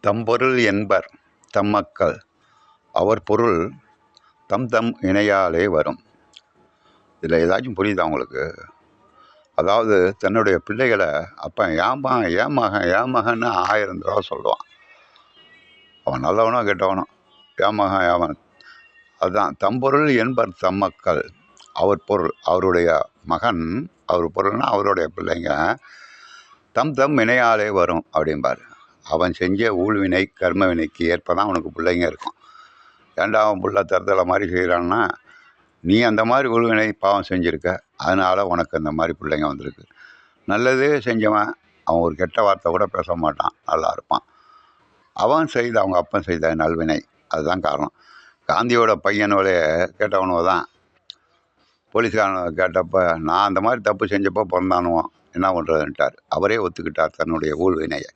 தம்பொருள் என்பர் தம்மக்கள் அவர் பொருள் தம் தம் இணையாலே வரும். இதில் ஏதாச்சும் புரியுதா உங்களுக்கு? அதாவது தன்னுடைய பிள்ளைகளை அப்போ ஏமகன்னு 1000 தடவை சொல்லுவான். அவன் நல்லவனோ கெட்டவனோ, ஏமகன். அதுதான் தம்பொருள் என்பர் தம்மக்கள் அவர் பொருள். அவருடைய மகன், அவர் பொருள்னா அவருடைய பிள்ளைங்க, தம் தம் இணையாலே வரும் அப்படிம்பார். அவன் செஞ்ச ஊழ்வினை கர்ம வினைக்கு ஏற்ப தான் அவனுக்கு பிள்ளைங்க இருக்கும். ஏன்டா அவன் புள்ள தருதலை மாதிரி செய்கிறான்னா, நீ அந்த மாதிரி ஊழ்வினை பாவம் செஞ்சுருக்க, அதனால் உனக்கு அந்த மாதிரி பிள்ளைங்க வந்திருக்கு. நல்லதே செஞ்சவன் அவன் ஒரு கெட்ட வார்த்தை கூட பேச மாட்டான், நல்லா இருப்பான். அவன் செய்த அவங்க அப்பன் செய்த நல்வினை, அதுதான் காரணம். காந்தியோட பையனோடைய கேட்டவனோ தான் போலீஸ்காரனை கேட்டப்போ, நான் அந்த மாதிரி தப்பு செஞ்சப்போ பிறந்தானுவோம், என்ன பண்ணுறதுன்ட்டார். அவரே ஒத்துக்கிட்டார் தன்னுடைய ஊழ்வினையை.